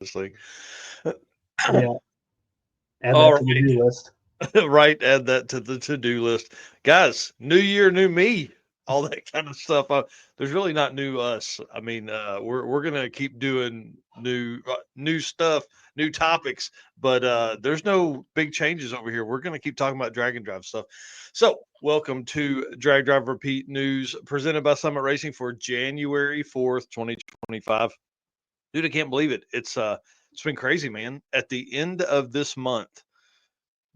this thing. Yeah, add All that to the right. do list. Right. Add that to the to-do list. Guys, new year, new me, all that kind of stuff. There's really not new us. I mean, we're gonna keep doing new stuff, new topics, but there's no big changes over here. We're gonna keep talking about drag and drive stuff. So, welcome to Drag Drive Repeat News presented by Summit Racing for January 4th, 2025. Dude, I can't believe it. It's been crazy, man. At the end of this month,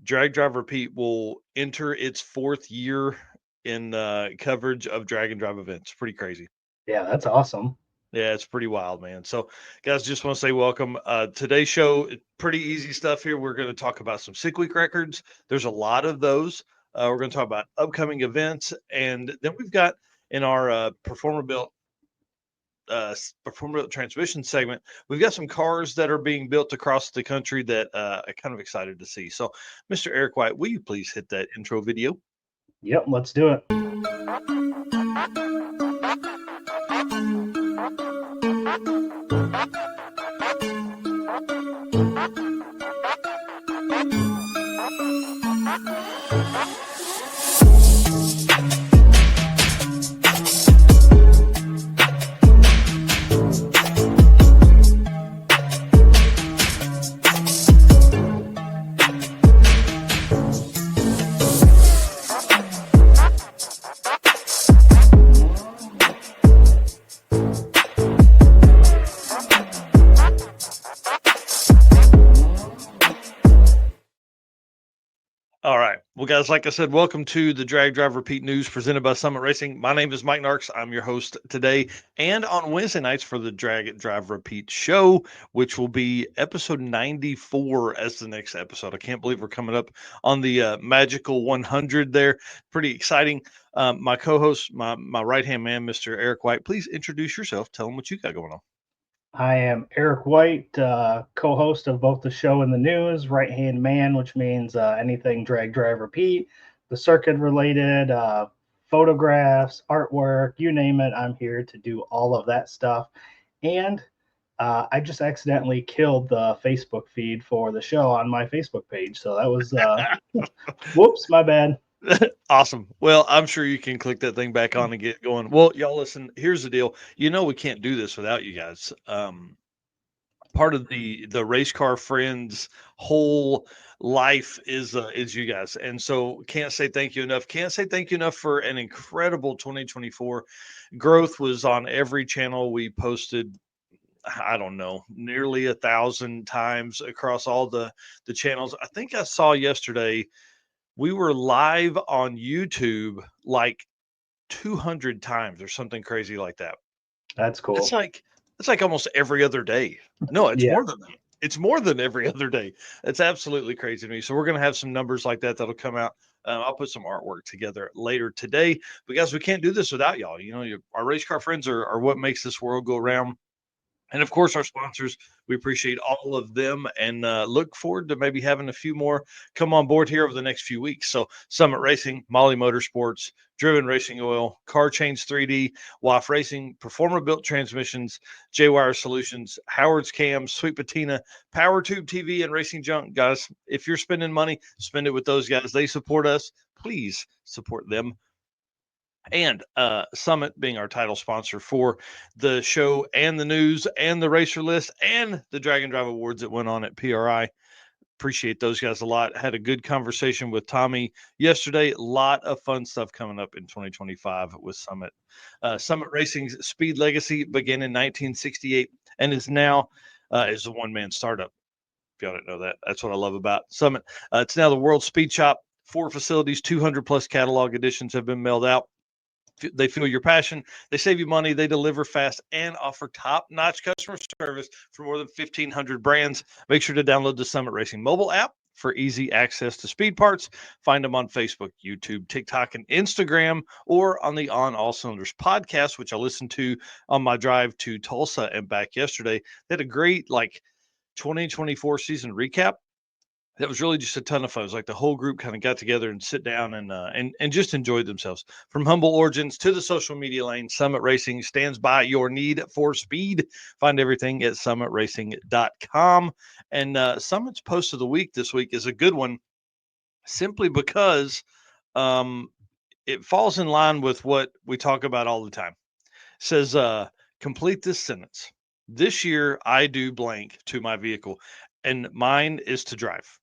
Drag Drive Repeat will enter its fourth year in coverage of drag and drive events. Pretty crazy. Yeah, that's awesome. Yeah, it's pretty wild, man. So, guys, just want to say welcome. Today's show, pretty easy stuff here. We're going to talk about some sick week records. There's a lot of those. We're going to talk about upcoming events, and then we've got in our performer built transmission segment, we've got some cars that are being built across the country that I'm kind of excited to see. So, Mr. Eric White, will you please hit that intro video? Yep, let's do it. All right. Well, guys, like I said, welcome to the Drag Drive Repeat News presented by Summit Racing. My name is Mike Narx. I'm your host today and on Wednesday nights for the Drag Drive Repeat show, which will be episode 94 as the next episode. I can't believe we're coming up on the magical 100 there. Pretty exciting. My co-host, my right-hand man, Mr. Eric White, please introduce yourself. Tell them what you got going on. I am Eric White, co-host of both the show and the news, right-hand man, which means anything drag, drive, repeat, the circuit related, photographs, artwork, you name it. I'm here to do all of that stuff. And I just accidentally killed the Facebook feed for the show on my Facebook page. So that was, whoops, my bad. Awesome. Well, I'm sure you can click that thing back on and get going. Well, y'all listen, here's the deal. You know we can't do this without you guys. Part of the race car friends whole life is you guys. And so can't say thank you enough. Can't say thank you enough for an incredible 2024. Growth was on every channel we posted. I don't know, nearly 1,000 times across all the channels. I think I saw yesterday we were live on YouTube like 200 times or something crazy like that. That's It's cool. like it's like almost every other day. No, it's Yeah. more than that. It's more than every other day. It's absolutely crazy to me. So we're gonna have some numbers like that that'll come out. I'll put some artwork together later today. But guys, we can't do this without y'all. You know, our race car friends are what makes this world go round. And of course, our sponsors, we appreciate all of them and look forward to maybe having a few more come on board here over the next few weeks. So, Summit Racing, Molly Motorsports, Driven Racing Oil, Car Change 3D, WAF Racing, Performer Built Transmissions, J Wire Solutions, Howard's Cams, Sweet Patina, Power Tube TV, and Racing Junk. Guys, if you're spending money, spend it with those guys. They support us. Please support them and Summit being our title sponsor for the show and the news and the racer list and the Drag and Drive Awards that went on at PRI. Appreciate those guys a lot. Had a good conversation with Tommy yesterday. A lot of fun stuff coming up in 2025 with Summit. Summit Racing's speed legacy began in 1968 and is now is a one-man startup. If y'all didn't know that, that's what I love about Summit. It's now the world's speed shop. 4 facilities, 200 plus catalog editions have been mailed out. They feel your passion. They save you money. They deliver fast and offer top-notch customer service for more than 1,500 brands. Make sure to download the Summit Racing mobile app for easy access to speed parts. Find them on Facebook, YouTube, TikTok, and Instagram, or on the On All Cylinders podcast, which I listened to on my drive to Tulsa and back yesterday. They had a great 2024 season recap. That was really just a ton of fun. It was like the whole group kind of got together and sit down and just enjoyed themselves. From humble origins to the social media lane, Summit Racing stands by your need for speed. Find everything at summitracing.com. And Summit's post of the week this week is a good one, simply because um, it falls in line with what we talk about all the time. It says, complete this sentence. This year, I do blank to my vehicle, and mine is to drive.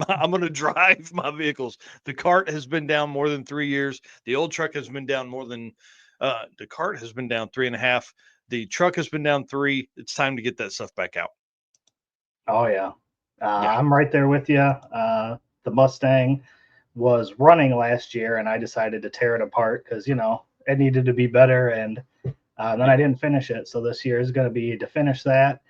I'm going to drive my vehicles. The cart has been down more than 3 years. The old truck has been down more than the cart has been down 3.5. The truck has been down 3. It's time to get that stuff back out. Oh yeah, Yeah. I'm right there with you. The Mustang was running last year, and I decided to tear it apart because it needed to be better, and then I didn't finish it. So this year is going to be to finish that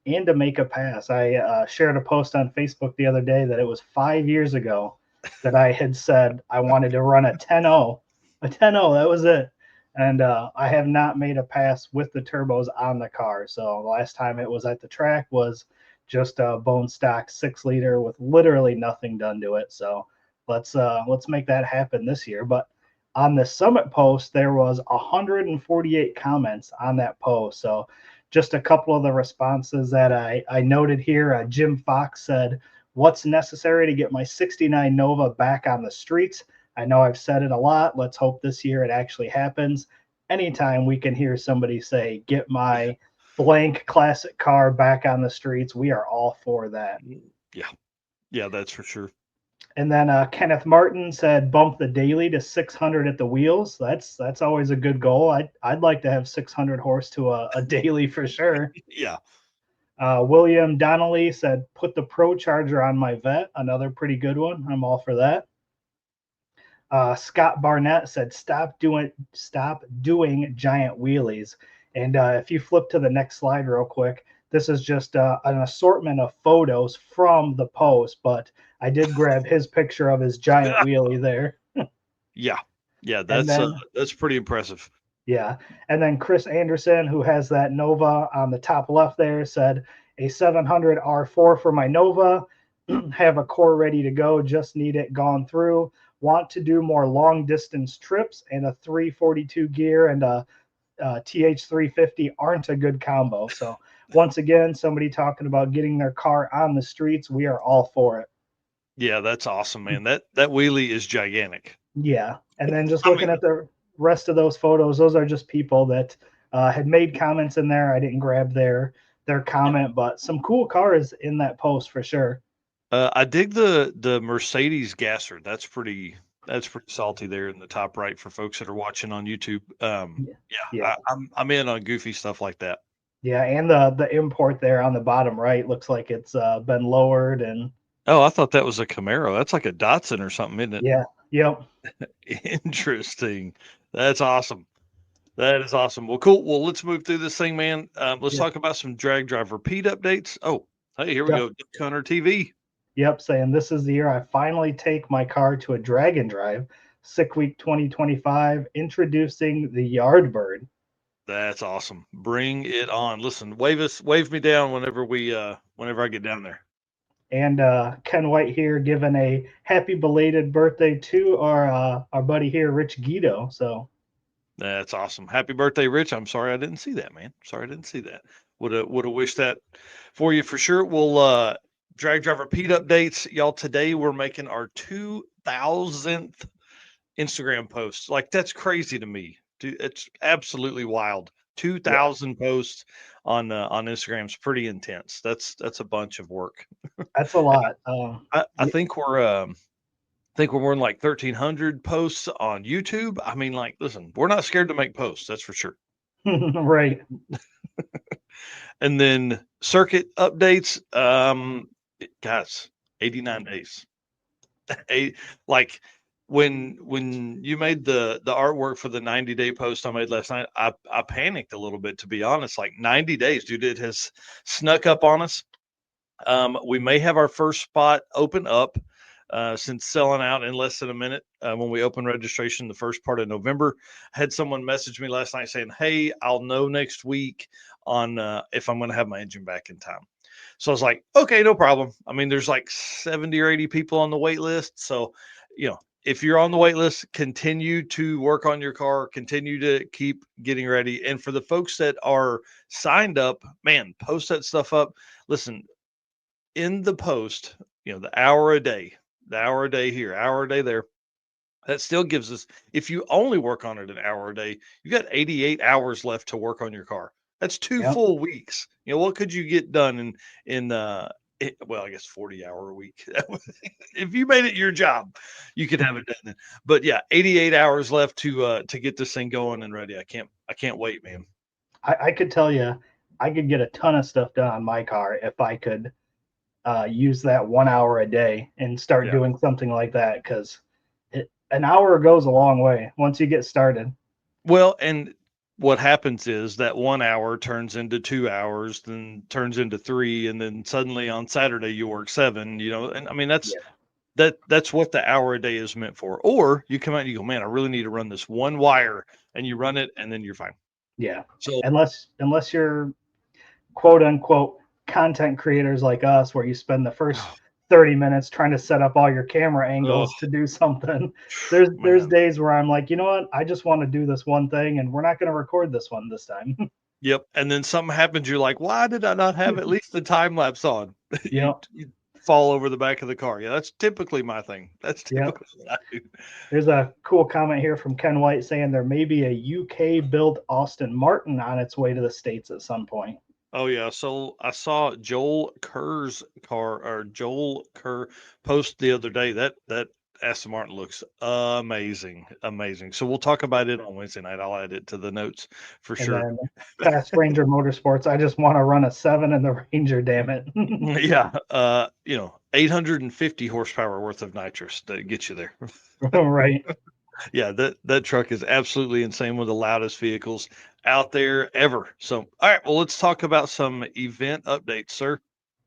and to make a pass. I shared a post on Facebook the other day that it was 5 years ago that I had said I wanted to run a 10.0. A 10.0, that was it. And I have not made a pass with the turbos on the car. So the last time it was at the track was just a bone stock 6 liter with literally nothing done to it. So let's make that happen this year. But on the Summit post, there was 148 comments on that post. So just a couple of the responses that I noted here. Jim Fox said, "What's necessary to get my 69 Nova back on the streets? I know I've said it a lot. Let's hope this year it actually happens." Anytime we can hear somebody say, "Get my blank classic car back on the streets," we are all for that. Yeah. Yeah, that's for sure. And then Kenneth Martin said, "Bump the daily to 600 at the wheels." That's always a good goal. I'd like to have 600 horse to a daily for sure. Yeah. William Donnelly said, "Put the Pro Charger on my Vet." Another pretty good one. I'm all for that. Scott Barnett said, stop doing giant wheelies." And if you flip to the next slide real quick, this is just an assortment of photos from the post, but I did grab his picture of his giant wheelie there. Yeah. Yeah, And then that's pretty impressive. yeah, and then Chris Anderson, who has that Nova on the top left there, said, "A 700 R4 for my Nova. Have a core ready to go. Just need it gone through. Want to do more long distance trips, and a 342 gear and a TH350 aren't a good combo." So once again, somebody talking about getting their car on the streets. We are all for it. Yeah, that's awesome, man. That wheelie is gigantic. Yeah. And then just I looking mean, at the rest of those photos, those are just people that had made comments in there. I didn't grab their yeah. comment, but some cool cars in that post for sure. I dig the Mercedes gasser. That's pretty salty there in the top right for folks that are watching on YouTube. Yeah. Yeah, Yeah. I'm in on goofy stuff like that. Yeah. And the import there on the bottom right looks like it's been lowered. And Oh, I thought that was a Camaro. That's like a Datsun or something, isn't yeah. Yep. it? Interesting. That's awesome. That is awesome. Well, cool. Well, let's move through this thing, man. Let's Yep. talk about some drag drive repeat updates. Oh, hey, here we Yep. go. Duck Hunter TV. Yep. Saying this is the year I finally take my car to a drag and drive. Sick Week 2025, introducing the Yardbird. That's awesome. Bring it on. Listen, wave me down whenever I get down there. And Ken White here giving a happy belated birthday to our buddy here, Rich Guido. So That's awesome. Happy birthday, Rich. I'm sorry I didn't see that, man. Sorry I didn't see that. Would have wished that for you for sure. We'll drag drive repeat updates. Y'all, today we're making our 2000th Instagram posts. Like, that's crazy to me. Dude, it's absolutely wild. yeah, 2000 posts on Instagram is pretty intense. That's a bunch of work. that's a lot. I think we're more than like 1,300 posts on YouTube. I mean, like, listen, we're not scared to make posts, that's for sure. right. And then circuit updates. Guys, 89 days. Like, when you made the artwork for the 90-day post I made last night, I panicked a little bit, to be honest. Like, 90 days, dude, it has snuck up on us. We may have our first spot open up since selling out in less than a minute when we open registration the first part of November. I had someone message me last night saying, "Hey, I'll know next week on if I'm going to have my engine back in time." So I was like, okay, no problem. I mean, there's like 70 or 80 people on the wait list. So, if you're on the wait list, continue to work on your car, continue to keep getting ready. And for the folks that are signed up, man, post that stuff up. Listen, in the post, the hour a day here, hour a day there, that still gives us, if you only work on it an hour a day, you got 88 hours left to work on your car. That's 2 Yep. full weeks. What could you get done well, I guess 40-hour a week. If you made it your job, you could have it done then. But yeah, 88 hours left to get this thing going and ready. I can't wait, man. I could tell you, I could get a ton of stuff done on my car if I could use that 1 hour a day and start Yeah. doing something like that, because an hour goes a long way once you get started. Well, and what happens is that 1 hour turns into 2 hours, then turns into three, and then suddenly on Saturday you work seven, and I mean Yeah. that's what the hour a day is meant for. Or you come out and you go, man, I really need to run this one wire, and you run it, and then you're fine. Yeah. So Unless you're quote unquote content creators like us, where you spend the first 30 minutes trying to set up all your camera oh angles to do something. There's man. days where I'm like, you know what? I just want to do this one thing, and we're not going to record this one this time. Yep. And then something happens, you're like, why did I not have at least the time lapse on? you, Yep. you fall over the back of the car. Yeah, that's typically my thing. That's Yep. typically what I do. There's a cool comment here from Ken White saying there may be a UK built Austin Martin on its way to the States at some point. Oh yeah, so I saw Joel Kerr post the other day. That Aston Martin looks amazing, amazing. So we'll talk about it on Wednesday night. I'll add it to the notes for And sure. then Fast Ranger Motorsports, I just want to run a 7 in the Ranger, damn it. Yeah, 850 horsepower worth of nitrous that gets you there. Right. Yeah, that truck is absolutely insane. One of the loudest vehicles out there ever. So, all right, well, let's talk about some event updates, sir.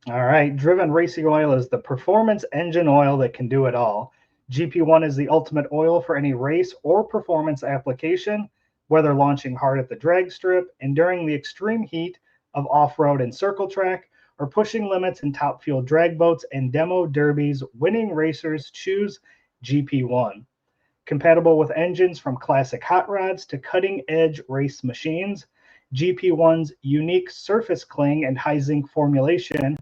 All right. Driven Racing Oil is the performance engine oil that can do it all. GP1 is the ultimate oil for any race or performance application, whether launching hard at the drag strip, enduring the extreme heat of off road and circle track, or pushing limits in top fuel drag boats and demo derbies. Winning racers choose GP1. Compatible with engines from classic hot rods to cutting edge race machines, GP1's unique surface cling and high zinc formulation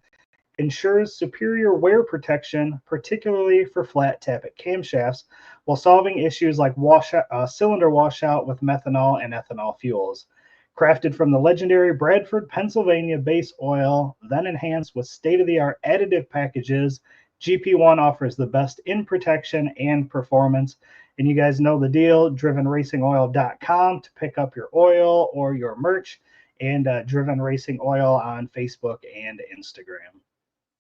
ensures superior wear protection, particularly for flat tappet camshafts, while solving issues like cylinder washout with methanol and ethanol fuels. Crafted from the legendary Bradford, Pennsylvania base oil, then enhanced with state of the art additive packages, GP1 offers the best in protection and performance. And you guys know the deal, drivenracingoil.com to pick up your oil or your merch, and Driven Racing Oil on Facebook and Instagram.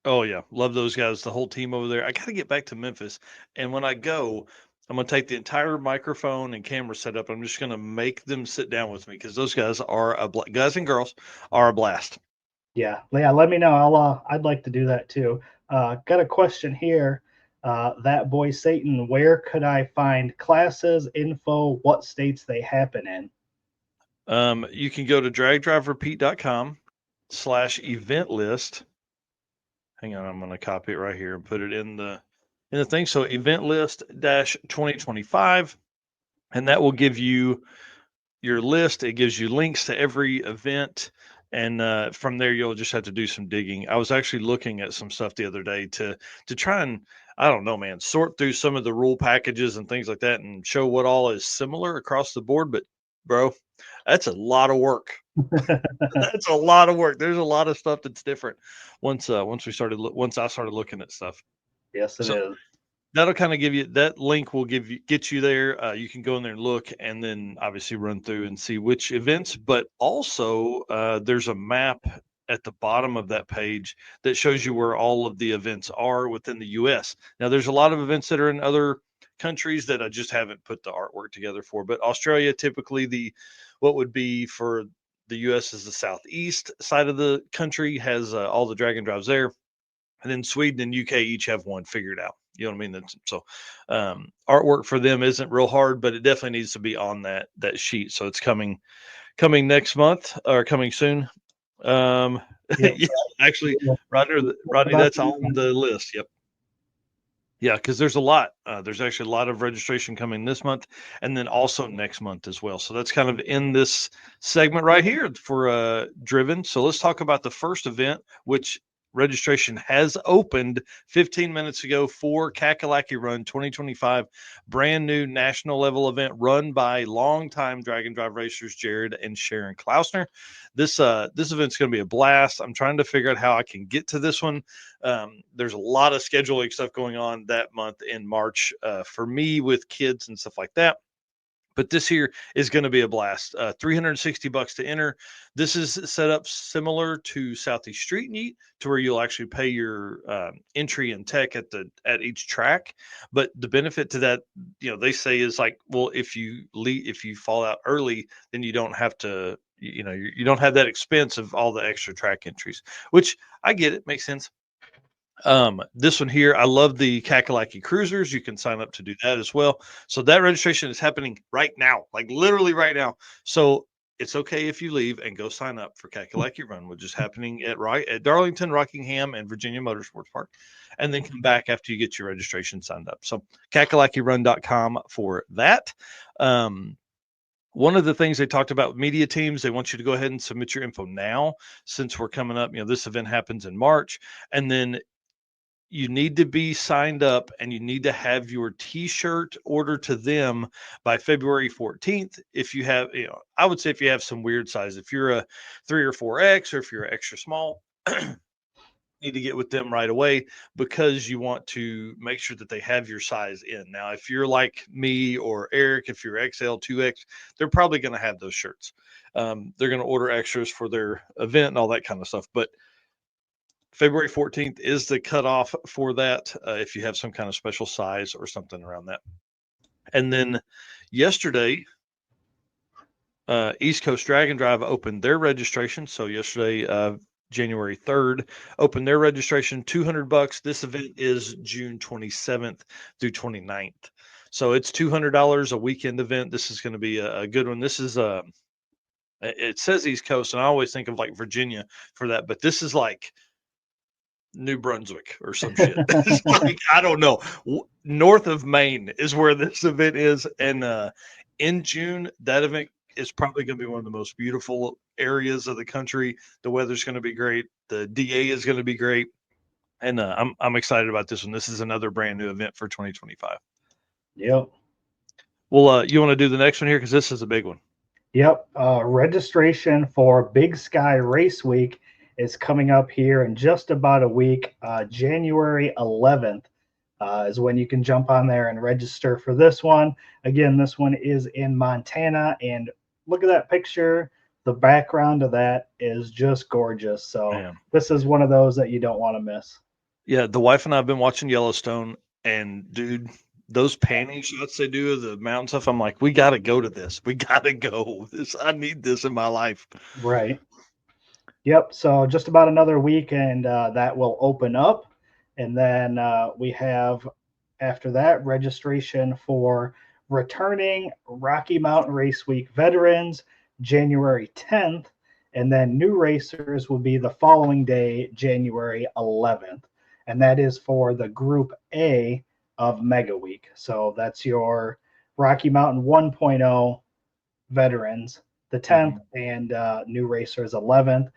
Oh yeah, love those guys, the whole team over there. I got to get back to Memphis, and when I go, I'm gonna take the entire microphone and camera setup. I'm just gonna make them sit down with me because those guys are guys and girls are a blast. Yeah, let me know. I'd like to do that too. Got a question here. That boy Satan, where could I find classes, info, what states they happen in? You can go to dragdriverepeat.com/event list. Hang on, I'm gonna copy it right here and put it in the thing. So event list dash 2025, and that will give you your list. It gives you links to every event, and from there you'll just have to do some digging. I was actually looking at some stuff the other day to try and, I don't know, man, sort through some of the rule packages and things like that and show what all is similar across the board. But bro, that's a lot of work. That's a lot of work. There's a lot of stuff that's different once once I started looking at stuff. Yes, it So is. that'll kind of give you, that link will get you there. You can go in there and look, and then obviously run through and see which events. But also, there's a map at the bottom of that page that shows you where all of the events are within the U.S. Now, there's a lot of events that are in other countries that I just haven't put the artwork together for. But Australia, typically what would be for the U.S. is the southeast side of the country, has all the drag and drives there, and then Sweden and UK each have one figured out. You know what I mean? So artwork for them isn't real hard, but it definitely needs to be on that sheet. So it's coming next month, or coming soon. Yep. Yeah, actually, Rodney, that's on the list. Yep. Yeah, because there's a lot. There's actually a lot of registration coming this month, and then also next month as well. So that's kind of in this segment right here for Driven. So let's talk about the first event, which registration has opened 15 minutes ago for Kakalaki Run 2025, brand new national level event run by longtime Dragon Drive racers Jared and Sharon Klausner. This event's going to be a blast. I'm trying to figure out how I can get to this one. There's a lot of scheduling stuff going on that month in March for me with kids and stuff like that. But this here is going to be a blast. $360 to enter. This is set up similar to Southeast Street Meet, to where you'll actually pay your entry and tech at each track. But the benefit to that, they say is like, well, if you fall out early, then you don't have to, you don't have that expense of all the extra track entries, which I get it, makes sense. This one here, I love the Kakalaki Cruisers. You can sign up to do that as well. So that registration is happening right now, like literally right now. So it's okay if you leave and go sign up for Kakalaki Run, which is happening at Darlington, Rockingham, and Virginia Motorsports Park, and then come back after you get your registration signed up. So kakalakirun.com for that. One of the things they talked about with media teams, they want you to go ahead and submit your info now, since we're coming up. This event happens in March, and then you need to be signed up and you need to have your t-shirt ordered to them by February 14th. If you have, I would say if you have some weird size, if you're a 3 or 4X, or if you're extra small, need to get with them right away, because you want to make sure that they have your size in. Now, if you're like me or Eric, if you're XL, 2X, they're probably going to have those shirts. They're going to order extras for their event and all that kind of stuff. But February 14th is the cutoff for that, if you have some kind of special size or something around that. And then yesterday, East Coast Dragon Drive opened their registration. So yesterday, January 3rd, opened their registration, $200. This event is June 27th through 29th. So it's $200 a weekend event. This is going to be a good one. This is it says East Coast, and I always think of like Virginia for that, but this is like New Brunswick or some shit. It's like, I don't know. North of Maine is where this event is. And in June, that event is probably going to be one of the most beautiful areas of the country. The weather's going to be great. The DA is going to be great. And I'm excited about this one. This is another brand new event for 2025. Yep. Well, you want to do the next one here? Because this is a big one. Yep. Registration for Big Sky Race Week is coming up here in just about a week. January 11th is when you can jump on there and register for this one. Again, this one is in Montana, and look at that picture. The background of that is just gorgeous. So Man. This is one of those that you don't want to miss. Yeah, the wife and I have been watching Yellowstone, and dude, those panning shots they do of the mountain stuff, I'm like, we got to go to this. We got to go. I need this in my life. Right. Yep. So just about another week, and that will open up. And then we have, after that, registration for returning Rocky Mountain Race Week veterans, January 10th. And then new racers will be the following day, January 11th. And that is for the Group A of Mega Week. So that's your Rocky Mountain 1.0 veterans, the 10th, and new racers 11th.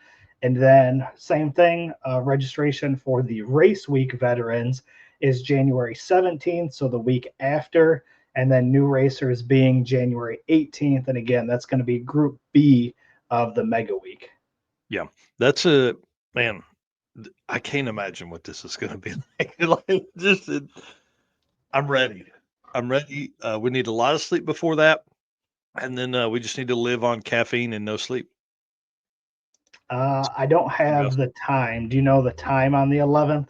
And then same thing, registration for the race week veterans is January 17th, so the week after, and then new racers being January 18th. And again, that's going to be Group B of the Mega Week. Yeah, that's a man. I can't imagine what this is going to be like. I'm ready. I'm ready. We need a lot of sleep before that, and then we just need to live on caffeine and no sleep. I don't have the time. Do you know the time on the 11th?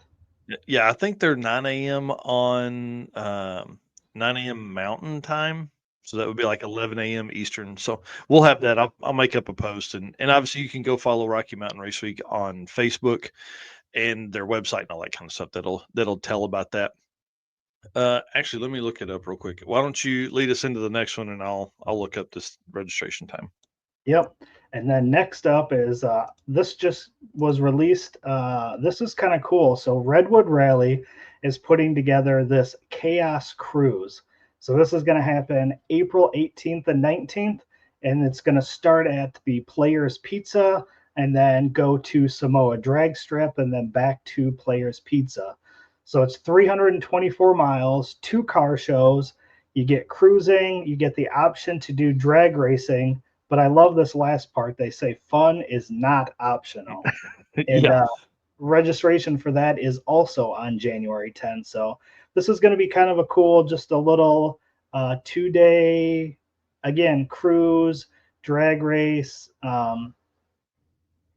Yeah, I think they're 9 a.m. on 9 a.m. Mountain time. So that would be like 11 a.m. Eastern. So we'll have that. I'll make up a post, and obviously you can go follow Rocky Mountain Race Week on Facebook and their website and all that kind of stuff. That'll tell about that. Actually, let me look it up real quick. Why don't you lead us into the next one, and I'll look up this registration time. Yep. And then next up is this just was released. This is kind of cool. So Redwood Rally is putting together this Chaos Cruise. So this is going to happen April 18th and 19th, and it's going to start at the Players Pizza and then go to Samoa Drag Strip and then back to Players Pizza. So it's 324 miles, 2 car shows. You get cruising, you get the option to do drag racing, but I love this last part. They say fun is not optional. And Yeah. registration for that is also on January 10th. So this is going to be kind of a cool, just a little 2 day, again, cruise, drag race.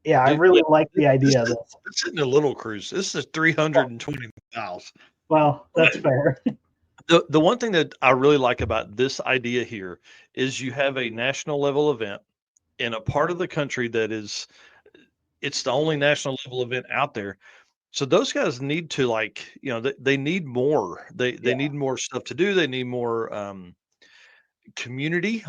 Yeah, I Yeah. really like the This idea of is this. this isn't a little cruise. This is 320 miles. Well, that's Right. fair. The one thing that I really like about this idea here is you have a national level event in a part of the country that is it's the only national level event out there. So those guys need to they need more. They Yeah, need more stuff to do. They need more community,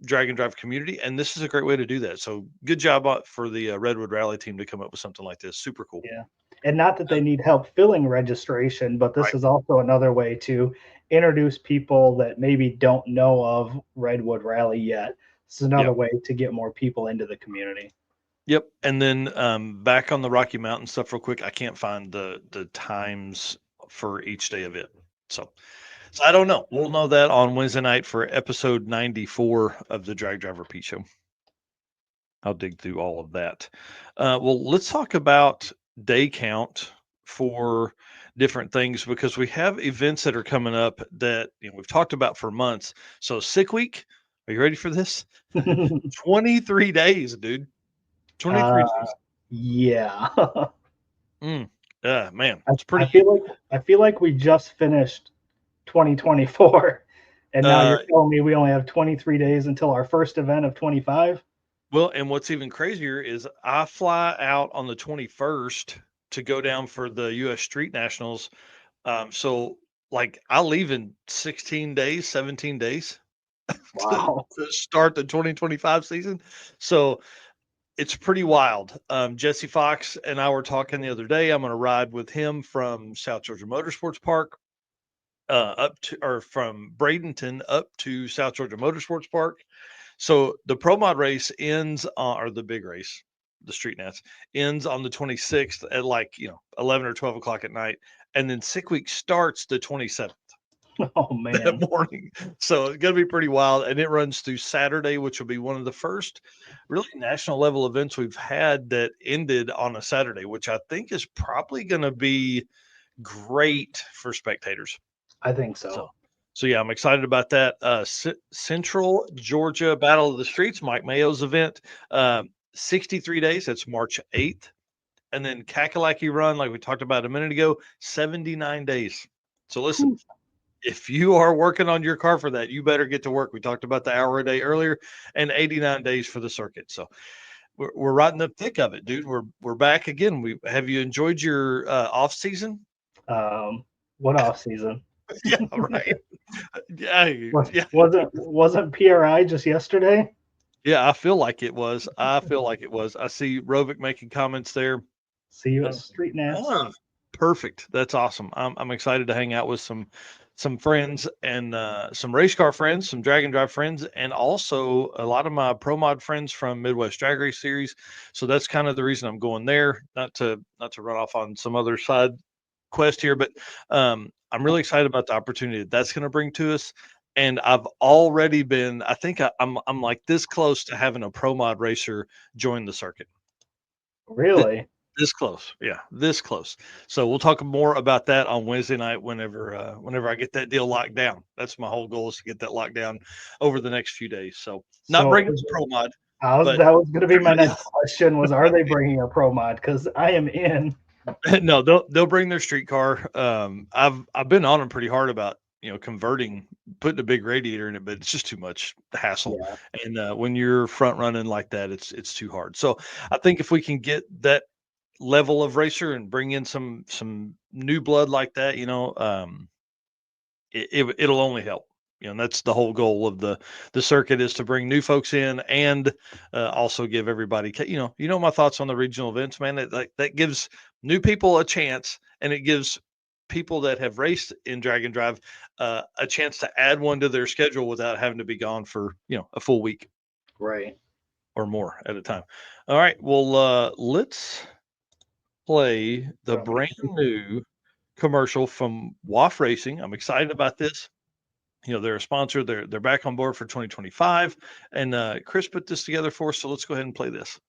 drag and drive community, and this is a great way to do that. So good job for the Redwood Rally team to come up with something like this. Super cool. yeah. And not that Uh, they need help filling registration, but this right. is also another way to introduce people that maybe don't know of Redwood Rally yet. It's another Yep. way to get more people into the community. Yep. And then back on the Rocky Mountain stuff, real quick. I can't find the times for each day of it. So I don't know. We'll know that on Wednesday night for episode 94 of the Drag Driver Pete Show. I'll dig through all of that. Well, let's talk about day count for different things because we have events that are coming up that we've talked about for months. So sick week, are you ready for this? 23 days, dude. 23 uh, days. yeah. Mm. Yeah, man, I, it's I pretty. feel like we just finished 2024, and now Uh, you're telling me we only have 23 days until our first event of 25. well, and what's even crazier is I fly out on the 21st to go down for the U.S. Street Nationals. So like I leave in 16 days, 17 days to, Wow. to start the 2025 season. So it's pretty wild. Jesse Fox and I were talking the other day. I'm going to ride with him from South Georgia Motorsports Park up to, or from Bradenton up to South Georgia Motorsports Park. So the Pro Mod race ends, or the big race, the Street Nats ends on the 26th at 11 or 12 o'clock at night. And then Sick Week starts the 27th. Oh That man. morning. So it's going to be pretty wild. And it runs through Saturday, which will be one of the first really national level events we've had that ended on a Saturday, which I think is probably going to be great for spectators. I think So, so. so yeah, I'm excited about that. Central Georgia Battle of the Streets, Mike Mayo's event, 63 days. That's March 8th. And then Kakalaki Run, like we talked about a minute ago, 79 days. So listen, Whew. if you are working on your car for that, you better get to work. We talked about the hour a day earlier, and 89 days for the circuit. So we're right in the thick of it, dude. We're back again. We have you enjoyed your off season? Um, what off season? Yeah, right. Yeah, Was yeah, wasn't PRI just yesterday? yeah. I feel like it was. I feel like it was. I see Rovic making comments there. See you at Uh, Street Nats. oh, perfect. That's awesome. I'm excited to hang out with some friends and some race car friends, some drag and drive friends, and also a lot of my pro mod friends from Midwest Drag Race Series. So that's kind of the reason I'm going there. Not to run off on some other side quest here, but I'm really excited about the opportunity that's going to bring to us. And I've already been. I think I'm like this close to having a pro mod racer join the circuit. Really? This close, yeah, this close. So we'll talk more about that on Wednesday night whenever I get that deal locked down. That's my whole goal is to get that locked down over the next few days. So not So bringing the pro mod, but that was going to be my everybody next else, question was, are they bringing a pro mod? Because I am in. no, they'll bring their street car. I've been on them pretty hard about converting, putting a big radiator in it, but it's just too much hassle. Yeah. And when you're front running like that, it's too hard. So I think if we can get that level of racer and bring in some new blood like that, it'll only help. And that's the whole goal of the circuit, is to bring new folks in and also give everybody, my thoughts on the regional events, man. That gives new people a chance, and it gives people that have raced in drag and drive a chance to add one to their schedule without having to be gone for a full week, Right. or more at a time. All right, well, let's play the brand new commercial from WAF Racing. I'm excited about this. They're a sponsor. They're back on board for 2025, and Chris put this together for us. So let's go ahead and play this.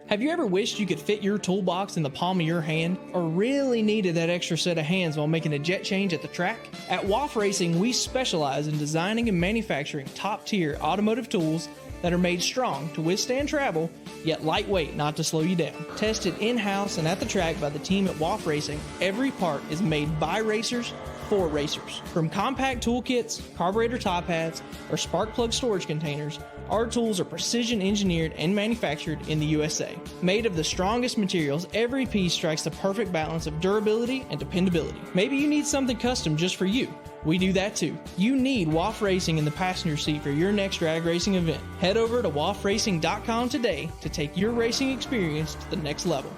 Have you ever wished you could fit your toolbox in the palm of your hand, or really needed that extra set of hands while making a jet change at the track? At WAF Racing, we specialize in designing and manufacturing top-tier automotive tools that are made strong to withstand travel, yet lightweight not to slow you down. Tested in-house and at the track by the team at WAF Racing, every part is made by racers for racers. From compact toolkits, carburetor top hats, or spark plug storage containers, our tools are precision engineered and manufactured in the USA. Made of the strongest materials, every piece strikes the perfect balance of durability and dependability. Maybe you need something custom just for you. We do that too. You need WAF Racing in the passenger seat for your next drag racing event. Head over to wafracing.com today to take your racing experience to the next level.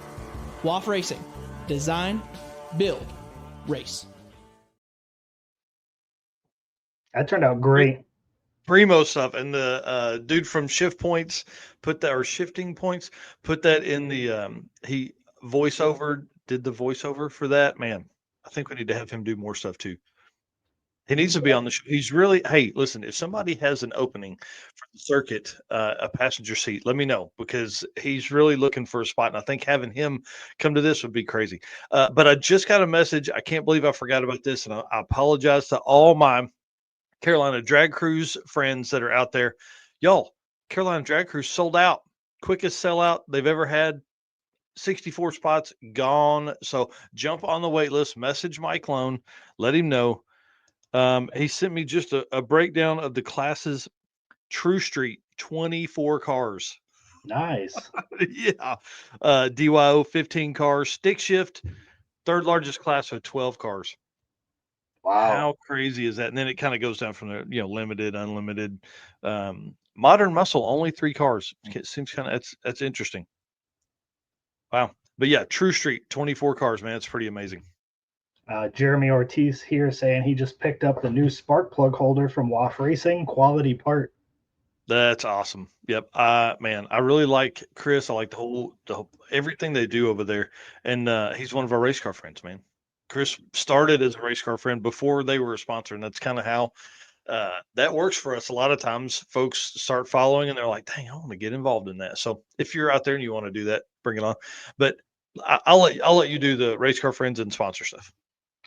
WAF Racing. Design, build, race. That turned out great. Primo stuff. And the dude from Shift Points put that, or Shifting Points, put that in the he did the voiceover for that. Man, I think we need to have him do more stuff too. He needs to be on the show. He's really, hey, listen, if somebody has an opening for the circuit, a passenger seat, let me know, because he's really looking for a spot. And I think having him come to this would be crazy. But I just got a message. I can't believe I forgot about this. And I apologize to all my Carolina Drag Cruise friends that are out there. Y'all, Carolina Drag Cruise sold out. Quickest sellout they've ever had. 64 spots gone. So jump on the wait list. Message Mike Lone. Let him know. He sent me just a breakdown of the classes. True Street, 24 cars. Nice. Yeah. DYO, 15 cars. Stick shift, third largest class of 12 cars. Wow. How crazy is that? And then it kind of goes down from there, limited, unlimited. Modern muscle, only 3 cars. It seems kind of, that's interesting. Wow. But yeah, True Street, 24 cars, man. It's pretty amazing. Jeremy Ortiz here saying he just picked up the new spark plug holder from WAF Racing. Quality part. That's awesome. Yep. Man, I really like Chris. I like the whole everything they do over there. And he's one of our race car friends, man. Chris started as a race car friend before they were a sponsor. And that's kind of how that works for us. A lot of times folks start following and they're like, dang, I want to get involved in that. So if you're out there and you want to do that, bring it on. But I'll let you do the race car friends and sponsor stuff.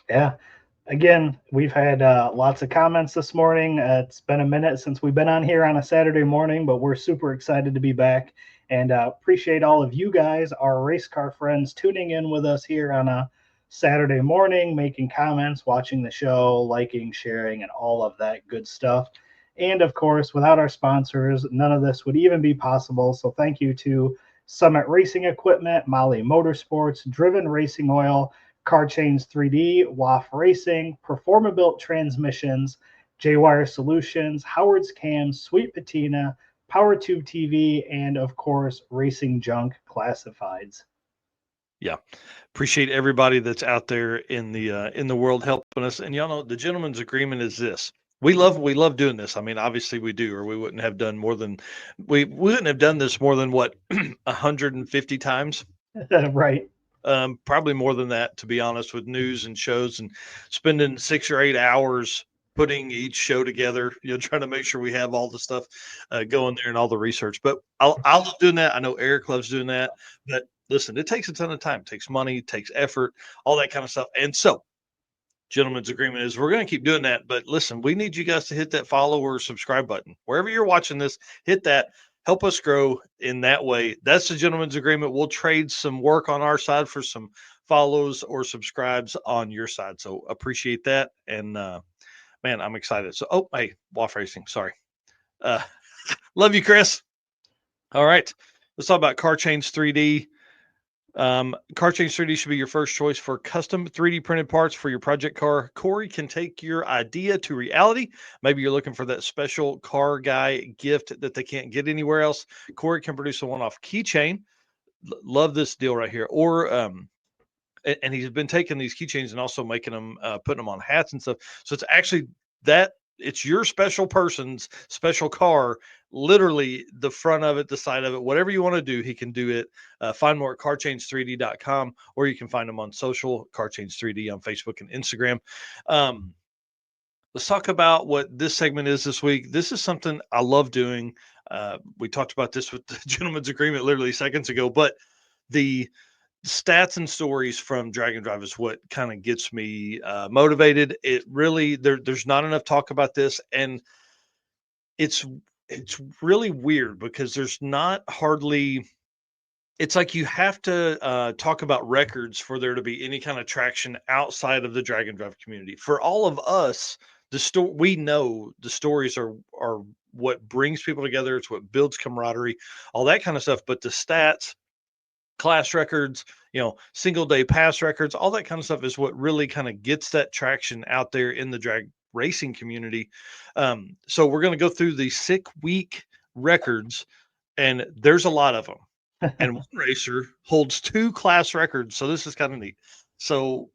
Yeah. Again, we've had lots of comments this morning. It's been a minute since we've been on here on a Saturday morning, but we're super excited to be back, and appreciate all of you guys, our race car friends, tuning in with us here on a Saturday morning, making comments, watching the show, liking, sharing, and all of that good stuff. And of course, without our sponsors, none of this would even be possible. So thank you to Summit Racing Equipment, Molly Motorsports, Driven Racing Oil, Car Chains 3D, WAF Racing, Performa-Built Transmissions, J-Wire Solutions, Howard's Cams, Sweet Patina, PowerTube TV, and of course, Racing Junk Classifieds. Yeah, appreciate everybody that's out there in the world helping us. And y'all know the gentleman's agreement is this: we love doing this. I mean, obviously we do, or we wouldn't have done more than we wouldn't have done this more than what 150 times. Right. Probably more than that, to be honest, with news and shows, and spending 6 or 8 hours putting each show together, trying to make sure we have all the stuff going there and all the research. But I'll love doing that. I know Eric loves doing that. But listen, it takes a ton of time, it takes money, it takes effort, all that kind of stuff. And so, gentleman's agreement is we're going to keep doing that. But listen, we need you guys to hit that follow or subscribe button. Wherever you're watching this, hit that. Help us grow in that way. That's the gentleman's agreement. We'll trade some work on our side for some follows or subscribes on your side. So appreciate that. And man, I'm excited. So, hey, WAF Racing. Sorry. Love you, Chris. All right. Let's talk about Car Chains 3D. Car Change 3D should be your first choice for custom 3D printed parts for your project car. Corey can take your idea to reality. Maybe you're looking for that special car guy gift that they can't get anywhere else. Corey can produce a one-off keychain. Love this deal right here. Or and he's been taking these keychains and also making them, putting them on hats and stuff. So it's actually that it's your special person's special car, literally the front of it, the side of it, whatever you want to do, he can do it. Find more at carchange3d.com, or you can find them on social, carchange3d on Facebook and Instagram. Let's talk about what this segment is this week. This is something I love doing. We talked about this with the gentleman's agreement literally seconds ago, but the stats and stories from Drag and Drive is what kind of gets me motivated. It really there's not enough talk about this, and it's really weird because there's not hardly. It's like you have to talk about records for there to be any kind of traction outside of the Drag and Drive community. For all of us, we know the stories are what brings people together. It's what builds camaraderie, all that kind of stuff. But the stats, class records, single day pass records, all that kind of stuff is what really kind of gets that traction out there in the drag racing community. So we're going to go through the sick week records, and there's a lot of them. And one racer holds 2 class records. So this is kind of neat. So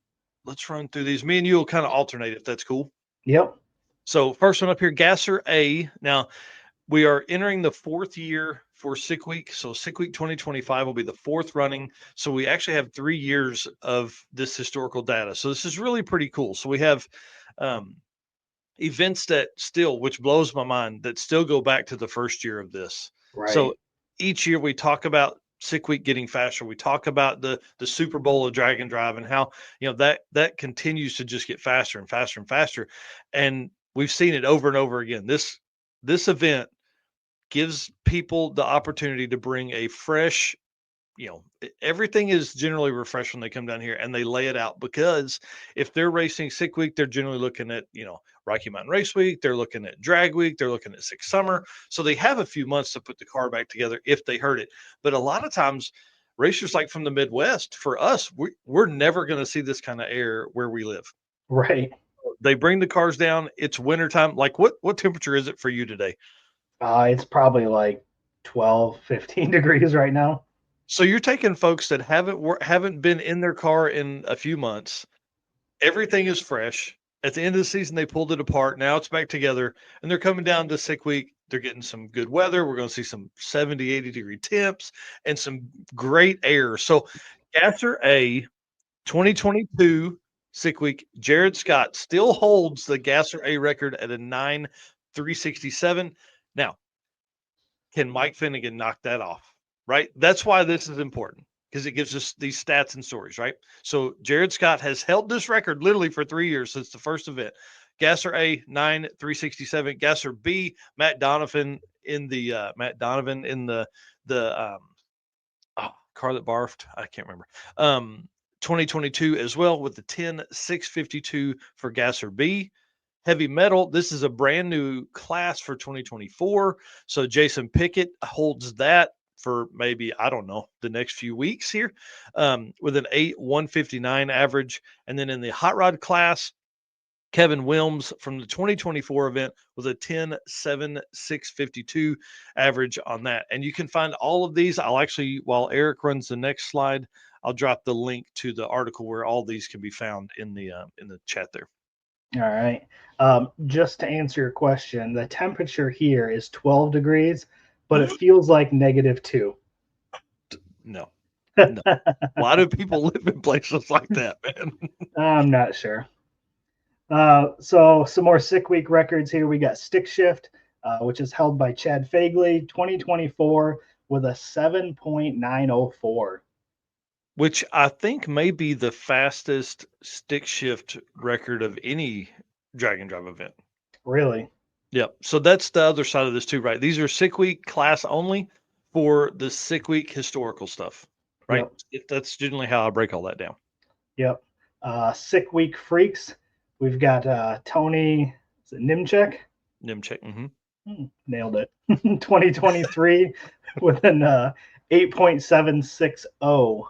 let's run through these. Me and you will kind of alternate if that's cool. Yep. So first one up here, Gasser A. Now, we are entering the 4th year for Sick Week. So Sick Week 2025 will be the 4th running. So we actually have 3 years of this historical data. So this is really pretty cool. So we have events that still, which blows my mind, that still go back to the first year of this. Right. So each year we talk about Sick Week getting faster. We talk about the Super Bowl of Drag and Drive and how, that continues to just get faster and faster and faster. And we've seen it over and over again. This event gives people the opportunity to bring a fresh, everything is generally refreshed when they come down here and they lay it out, because if they're racing Sick Week, they're generally looking at, Rocky Mountain Race Week, they're looking at Drag Week, they're looking at Sick Summer. So they have a few months to put the car back together if they heard it. But a lot of times racers like from the Midwest, for us, we're never going to see this kind of air where we live. Right. They bring the cars down. It's wintertime. Like what temperature is it for you today? It's probably like 12, 15 degrees right now. So you're taking folks that haven't been in their car in a few months. Everything is fresh. At the end of the season, they pulled it apart. Now it's back together, and they're coming down to Sick Week. They're getting some good weather. We're going to see some 70, 80-degree temps and some great air. So Gasser A, 2022 Sick Week, Jared Scott still holds the Gasser A record at a 9,367. Now, can Mike Finnegan knock that off? Right? That's why this is important, because it gives us these stats and stories, right? So Jared Scott has held this record literally for 3 years since the first event. Gasser A, 9,367. Gasser B, Matt Donovan in the car that barfed. I can't remember. 2022 as well with the 10,652 for Gasser B. Heavy metal, this is a brand new class for 2024. So Jason Pickett holds that for maybe, I don't know, the next few weeks here, with an 8,159 average. And then in the hot rod class, Kevin Wilms from the 2024 event with a 10,7,652 average on that. And you can find all of these. I'll actually, while Eric runs the next slide, I'll drop the link to the article where all these can be found in the chat there. All right. Just to answer your question, the temperature here is 12 degrees, but it feels like -2. No. Why do people live in places like that, man? I'm not sure. So some more Sick Week records here. We got Stick Shift, which is held by Chad Fagley, 2024 with a 7.904. Which I think may be the fastest stick shift record of any Drag and Drive event. Really? Yep. So that's the other side of this too, right? These are Sick Week class only for the Sick Week historical stuff, right? Yep. That's generally how I break all that down. Yep. Sick Week freaks. We've got Tony, is it Nimchek? Nimchek. Mm-hmm. Nailed it. 2023 with an 8.760.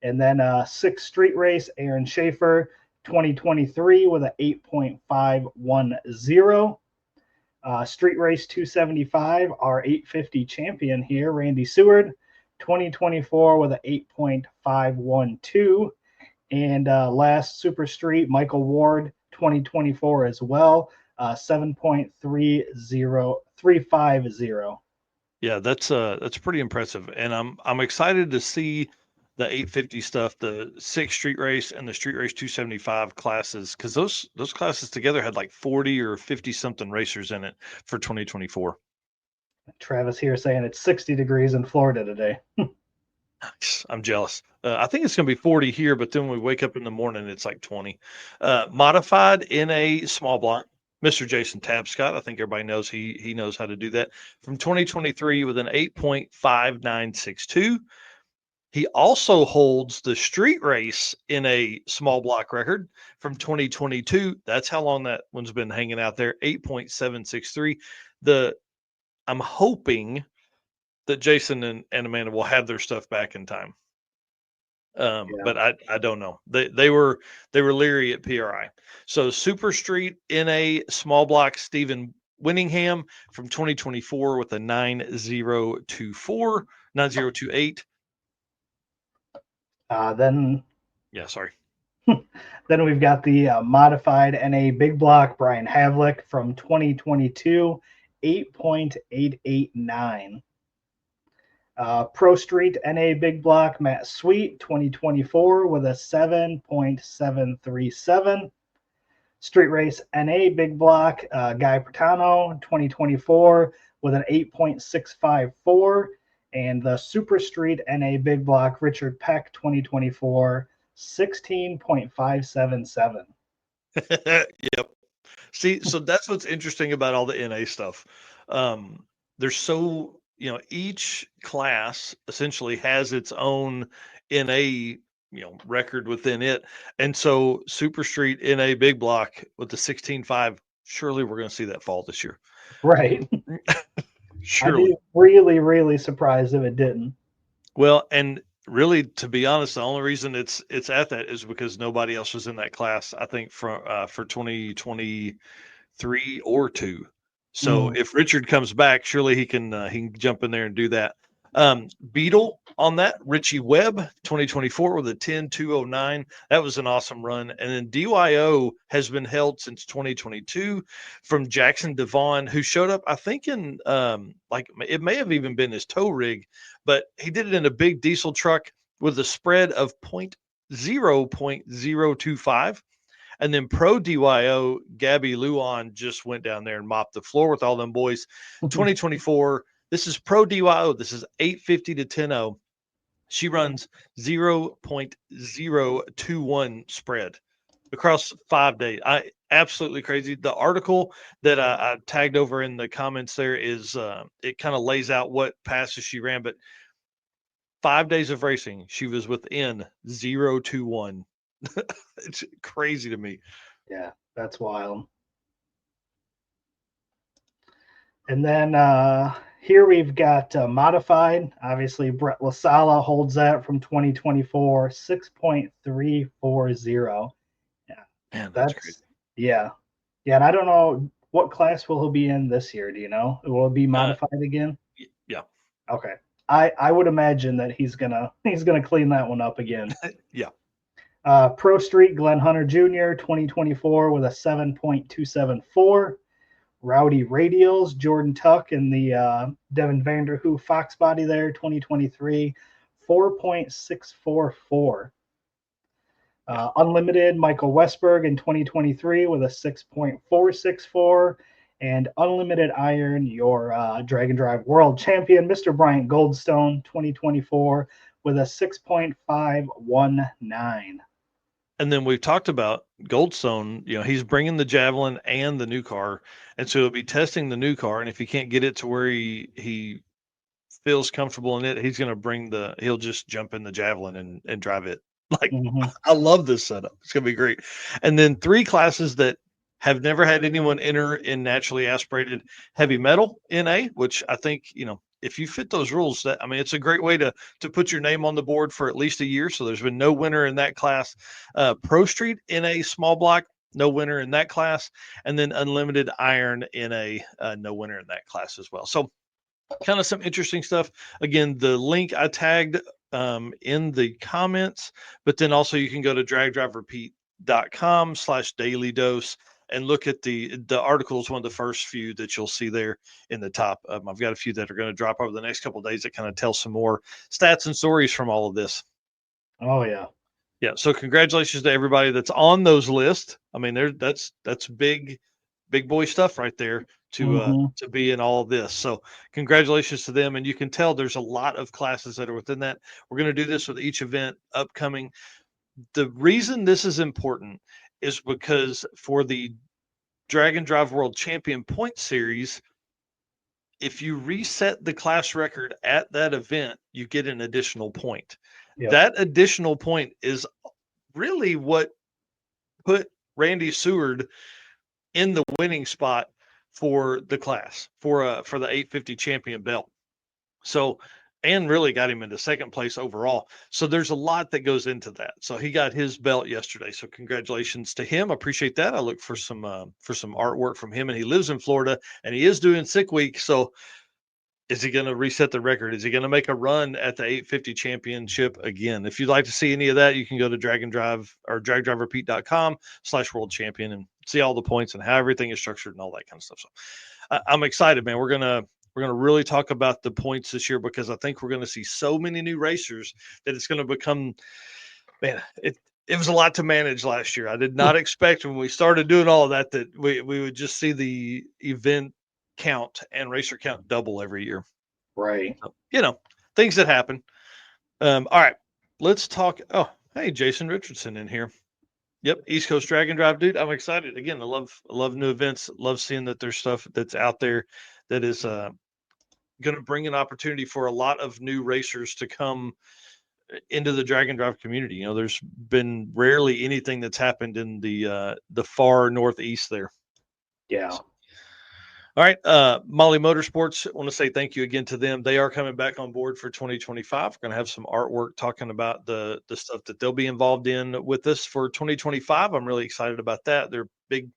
And then 6 street race, Aaron Schaefer, 2023 with a 8.510. Street race 275, our 850 champion here, Randy Seward, 2024 with a 8.512. And last super street, Michael Ward, 2024 as well, 7.30350. Yeah, that's pretty impressive, and I'm excited to see the 850 stuff, the 6 street race and the street race 275 classes, because those classes together had like 40 or 50 something racers in it for 2024. Travis here saying it's 60 degrees in Florida today. I'm jealous. I think it's going to be 40 here, but then when we wake up in the morning, it's like 20. Modified in a small block, Mr. Jason Tabscott. I think everybody knows he knows how to do that. From 2023 with an 8.5962. He also holds the street race in a small block record from 2022. That's how long that one's been hanging out there, 8.763. I'm hoping that Jason and Amanda will have their stuff back in time. But I don't know. They were leery at PRI. So Super Street in a small block, Stephen Winningham from 2024 with a 9028. Then Sorry. Then we've got the modified NA Big Block, Brian Havlick from 2022, 8.889. Pro Street NA Big Block, Matt Sweet, 2024 with a 7.737. Street Race NA Big Block, Guy Pertano, 2024 with an 8.654. And the Super Street NA Big Block, Richard Peck, 2024, 16.577. Yep. See, so that's what's interesting about all the NA stuff. There's so, each class essentially has its own NA, record within it. And so Super Street NA Big Block with the 16.5, surely we're going to see that fall this year. Right. Surely. I'd be really, really surprised if it didn't. Well, and really, to be honest, the only reason it's at that is because nobody else was in that class, I think, for 2023 or 2. So if Richard comes back, surely he can jump in there and do that. Beetle on that, Richie Webb, 2024 with a 10.209. That was an awesome run. And then DYO has been held since 2022 from Jackson Devon, who showed up, I think, in it may have even been his tow rig, but he did it in a big diesel truck with a spread of 0.025. And then Pro DYO, Gabby Luan just went down there and mopped the floor with all them boys. 2024, this is Pro DYO. This is 850 to 10.0. She runs 0.021 spread across 5 days. Absolutely crazy. The article that I tagged over in the comments there is it kind of lays out what passes she ran, but 5 days of racing, she was within 0.21. It's crazy to me. Yeah, that's wild. And then here we've got modified. Obviously, Brett LaSala holds that from 2024, 6.340. Yeah, man, that's crazy. Yeah. And I don't know what class will he be in this year. Do you know? Will it be modified again? Yeah. Okay. I would imagine that he's gonna clean that one up again. Yeah. Pro Street, Glenn Hunter Jr., 2024 with a 7.274. Rowdy Radials, Jordan Tuck and the Devin Vanderhoof Fox body there, 2023, 4.644. Unlimited, Michael Westberg in 2023 with a 6.464. And Unlimited Iron, your Drag and Drive World Champion, Mr. Bryant Goldstone, 2024 with a 6.519. And then we've talked about Goldstone, he's bringing the Javelin and the new car. And so he'll be testing the new car. And if he can't get it to where he feels comfortable in it, he'll just jump in the Javelin and drive it. I love this setup. It's going to be great. And then 3 classes that have never had anyone enter in naturally aspirated heavy metal NA, which I think, if you fit those rules, that, I mean, it's a great way to put your name on the board for at least a year. So there's been no winner in that class. Pro Street in a small block, no winner in that class, and then Unlimited Iron in a no winner in that class as well. So kind of some interesting stuff. Again, the link I tagged in the comments, but then also you can go to dragdriverepeat.com/daily dose and look at the article is one of the first few that you'll see there in the top. I've got a few that are going to drop over the next couple of days that kind of tell some more stats and stories from all of this. Oh yeah. Yeah. So congratulations to everybody that's on those lists. I mean, that's big boy stuff right there to be in all of this. So congratulations to them. And you can tell there's a lot of classes that are within that. We're going to do this with each event upcoming. The reason this is important is because for the Drag and Drive World Champion Point Series, if you reset the class record at that event, you get an additional point. Yep. That additional point is really what put Randy Seward in the winning spot for the class for the 850 champion belt. So, and really got him into second place overall. So there's a lot that goes into that. So he got his belt yesterday. So congratulations to him. I appreciate that. I look for some artwork from him, and he lives in Florida and he is doing sick week. So is he going to reset the record? Is he going to make a run at the 850 championship again? If you'd like to see any of that, you can go to Drag and Drive or dragdriverepeat.com/world champion and see all the points and how everything is structured and all that kind of stuff. So I'm excited, man. We're going to really talk about the points this year because I think we're going to see so many new racers that it's going to become, man, it was a lot to manage last year. I did not expect when we started doing all of that we would just see the event count and racer count double every year. Right. So, things that happen. All right, let's talk. Oh, hey, Jason Richardson in here. Yep, East Coast Drag and Drive, dude. I'm excited. Again, I love new events. Love seeing that there's stuff that's out there that is going to bring an opportunity for a lot of new racers to come into the Drag and Drive community. There's been rarely anything that's happened in the far northeast there. Yeah. So, all right, Molly Motorsports, I want to say thank you again to them. They are coming back on board for 2025. We're going to have some artwork talking about the stuff that they'll be involved in with us for 2025. I'm really excited about that. They're a big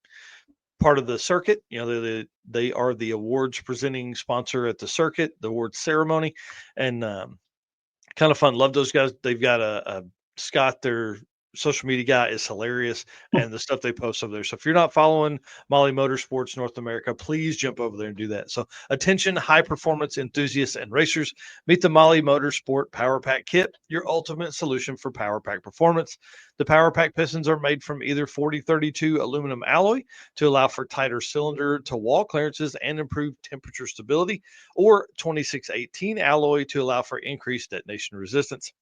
part of the circuit. They are the awards presenting sponsor at the circuit, the awards ceremony, and kind of fun. Love those guys. They've got a Scott, their social media guy, is hilarious, and the stuff they post over there. So if you're not following Molly Motorsports North America, please jump over there and do that. So attention, high performance enthusiasts and racers, meet the Molly Motorsport Power Pack Kit, your ultimate solution for Power Pack performance. The Power Pack pistons are made from either 4032 aluminum alloy to allow for tighter cylinder to wall clearances and improved temperature stability, or 2618 alloy to allow for increased detonation resistance.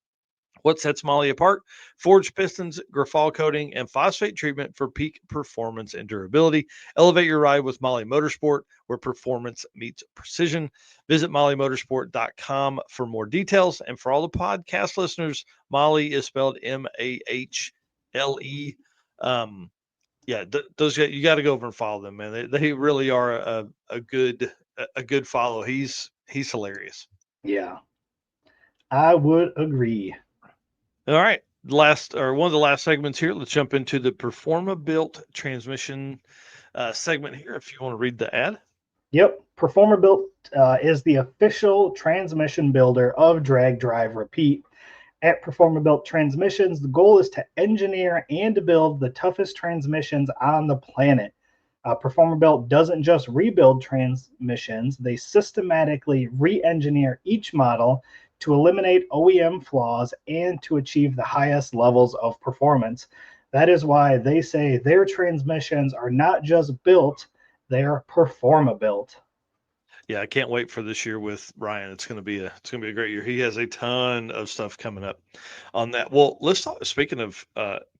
What sets Molly apart? Forged pistons, graphol coating, and phosphate treatment for peak performance and durability. Elevate your ride with Molly Motorsport, where performance meets precision. Visit mollymotorsport.com for more details. And for all the podcast listeners, Molly is spelled Mahle. Those guys, you got to go over and follow them, man. They really are a good follow. He's hilarious. Yeah, I would agree. All right. One of the last segments here. Let's jump into the Performa Built transmission segment here. If you want to read the ad. Yep. Performa Built is the official transmission builder of Drag Drive Repeat. At Performa Built Transmissions, the goal is to engineer and to build the toughest transmissions on the planet. Performa Built doesn't just rebuild transmissions, they systematically re-engineer each model to eliminate OEM flaws and to achieve the highest levels of performance. That is why they say their transmissions are not just built, they are Performa built. Yeah, I can't wait for this year with Ryan. It's going to be a great year. He has a ton of stuff coming up on that. Well, let's talk. Speaking of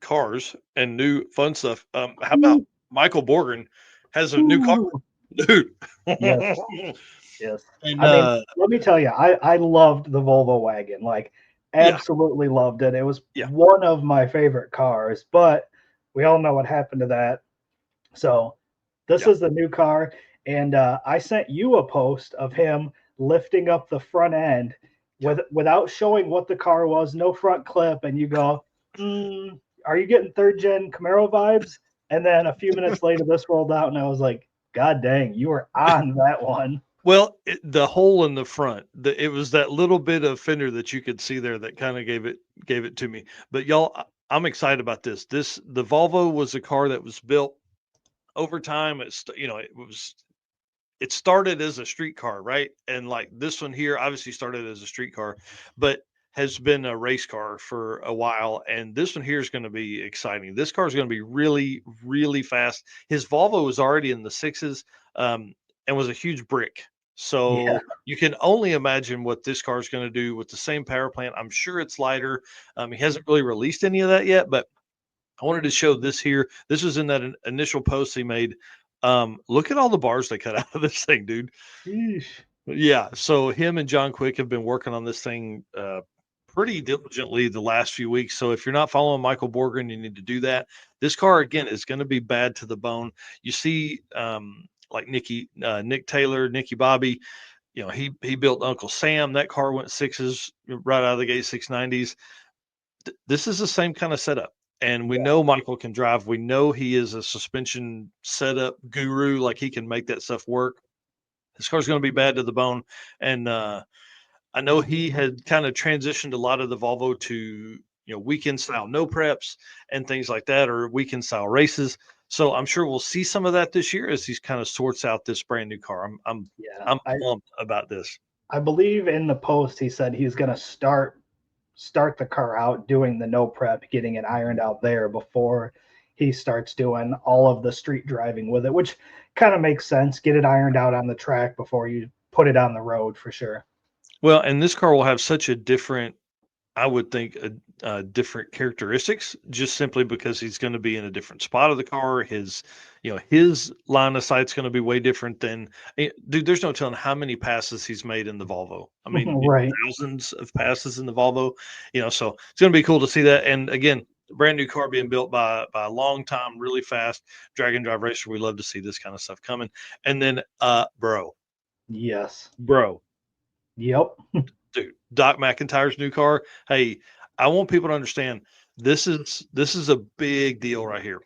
cars and new fun stuff, how about Michael Borgren has a new car, dude? Yes. Yes. And, let me tell you, I loved the Volvo wagon. Like, absolutely loved it. It was one of my favorite cars, but we all know what happened to that. So this is the new car. And I sent you a post of him lifting up the front end without showing what the car was, no front clip, and you go, are you getting third gen Camaro vibes? And then a few minutes later, this rolled out, and I was like, God dang, you were on that one. Well, the hole in the front, it was that little bit of fender that you could see there that kind of gave it to me. But y'all, I'm excited about this. The Volvo was a car that was built over time. It started as a street car, right? And like this one here obviously started as a street car, but has been a race car for a while. And this one here is going to be exciting. This car is going to be really, really fast. His Volvo was already in the sixes, and was a huge brick. So you can only imagine what this car is going to do with the same power plant. I'm sure it's lighter. He hasn't really released any of that yet, but I wanted to show this here. This was in that initial post he made. Look at all the bars they cut out of this thing, dude. Sheesh. Yeah. So him and John Quick have been working on this thing pretty diligently the last few weeks. So if you're not following Michael Borgren, you need to do that. This car again is going to be bad to the bone. You see, like Nick Taylor, Nicky Bobby, he built Uncle Sam. That car went sixes right out of the gate, 690s. This is the same kind of setup. And we know Michael can drive. We know he is a suspension setup guru. Like he can make that stuff work. This car's going to be bad to the bone. And I know he had kind of transitioned a lot of the Volvo to, weekend style no preps and things like that, or weekend style races. So I'm sure we'll see some of that this year as he kind of sorts out this brand new car. I'm pumped about this. I believe in the post he said he's going to start the car out doing the no prep, getting it ironed out there before he starts doing all of the street driving with it, which kind of makes sense. Get it ironed out on the track before you put it on the road for sure. Well, and this car will have such a different, I would think, different characteristics, just simply because he's going to be in a different spot of the car. His line of sight's going to be way different than, dude, there's no telling how many passes he's made in the Volvo. I mean, right. Thousands of passes in the Volvo, so it's going to be cool to see that. And again, brand new car being built by a long time, really fast drag and drive racer. We love to see this kind of stuff coming. And then, bro. Yes. Bro. Yep. Dude, Doc McIntyre's new car. Hey, I want people to understand this is a big deal right here.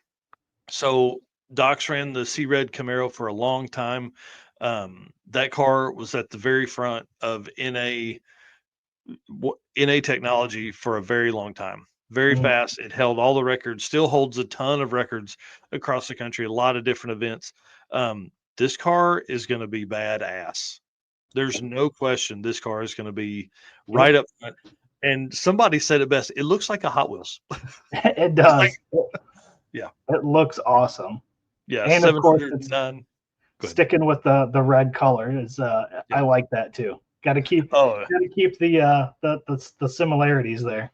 So Doc's ran the C-Red Camaro for a long time. That car was at the very front of NA technology for a very long time. Very fast. It held all the records, still holds a ton of records across the country, a lot of different events. This car is going to be badass. There's no question this car is going to be right up front. And somebody said it best. It looks like a Hot Wheels. It does. Yeah. It looks awesome. Yeah. And of course, it's sticking with the red color is I like that too. Got to keep the similarities there.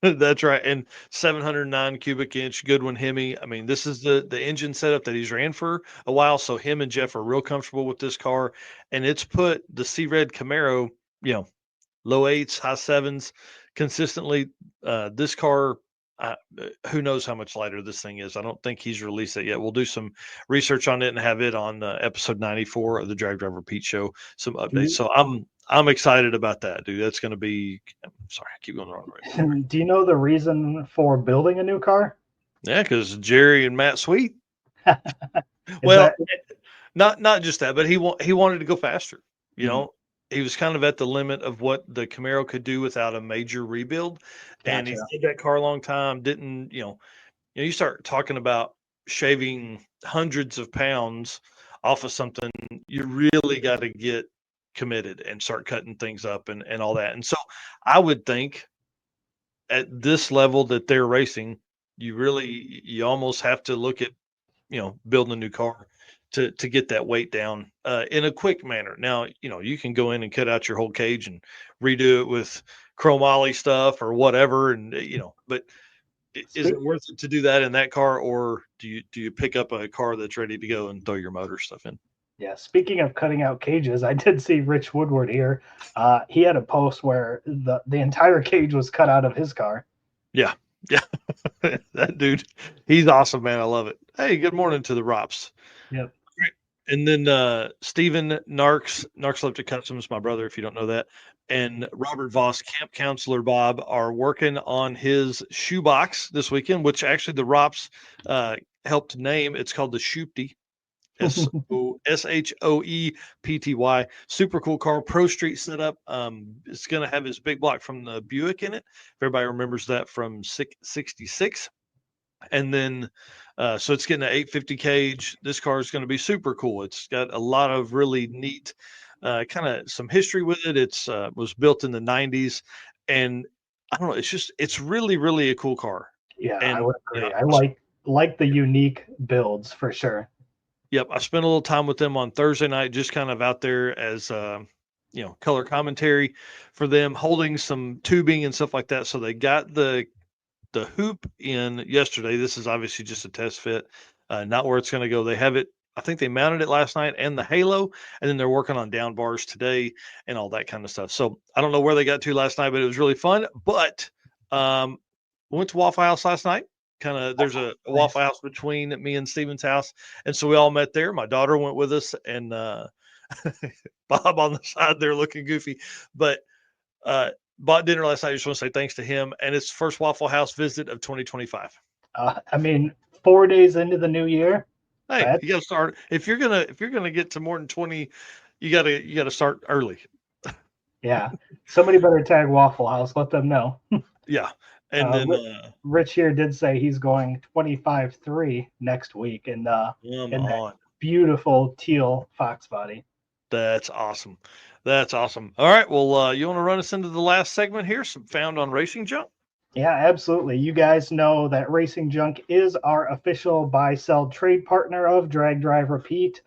That's right. And 709 cubic inch Goodwin Hemi. I mean, this is the engine setup that he's ran for a while. So him and Jeff are real comfortable with this car. And it's put the C-Red Camaro, low eights, high sevens consistently. This car, who knows how much lighter this thing is. I don't think he's released it yet. We'll do some research on it and have it on episode 94 of the Drag Driver Pete Show, some updates. So I'm excited about that, dude. That's going to be. I'm sorry, I keep going the wrong way. Do you know the reason for building a new car? Yeah, because Jerry and Matt Sweet. Well, not just that, but he wanted to go faster. He was kind of at the limit of what the Camaro could do without a major rebuild, and he's had that car a long time. Didn't you start talking about shaving hundreds of pounds off of something, you really got to get committed and start cutting things up and all that. And so I would think at this level that they're racing, you almost have to look at, building a new car to get that weight down in a quick manner. Now, you can go in and cut out your whole cage and redo it with chromoly stuff or whatever. And, but is it worth it to do that in that car, or do you pick up a car that's ready to go and throw your motor stuff in? Yeah, speaking of cutting out cages, I did see Rich Woodward here. He had a post where the entire cage was cut out of his car. Yeah. That dude, he's awesome, man. I love it. Hey, good morning to the Rops. Yep. And then Stephen Narx Lifted Customs, my brother, if you don't know that, and Robert Voss, Camp Counselor Bob, are working on his shoebox this weekend, which actually the Rops helped name. It's called the Shoopty. Shoepty. Super cool car, Pro Street setup. It's going to have his big block from the Buick in it. If everybody remembers that from 66. And then, so it's getting an 850 cage. This car is going to be super cool. It's got a lot of really neat, kind of some history with it. It's was built in the 90s, and I don't know. It's really, really a cool car. Yeah, And I would agree. I like the unique builds for sure. Yep, I spent a little time with them on Thursday night, just kind of out there as color commentary for them, holding some tubing and stuff like that. So they got the hoop in yesterday. This is obviously just a test fit, not where it's going to go. They have it. I think they mounted it last night and the halo, and then they're working on down bars today and all that kind of stuff. So I don't know where they got to last night, but it was really fun. But we went to Waffle House last night. There's a Waffle House between me and Steven's house, and so we all met there. My daughter went with us, and Bob on the side there looking goofy, but bought dinner last night. I just want to say thanks to him, and it's first Waffle House visit of 2025. I mean, 4 days into the new year. Hey, you got to start if you're gonna get to more than 20. You gotta start early. Yeah, somebody better tag Waffle House. Let them know. Yeah, and then Rich here did say he's going 25-3 next week, in that beautiful teal Fox body. That's awesome. That's awesome. All right. Well, you want to run us into the last segment here? Some found on Racing Junk. Yeah, absolutely. You guys know that Racing Junk is our official buy-sell trade partner of Drag Drive Repeat.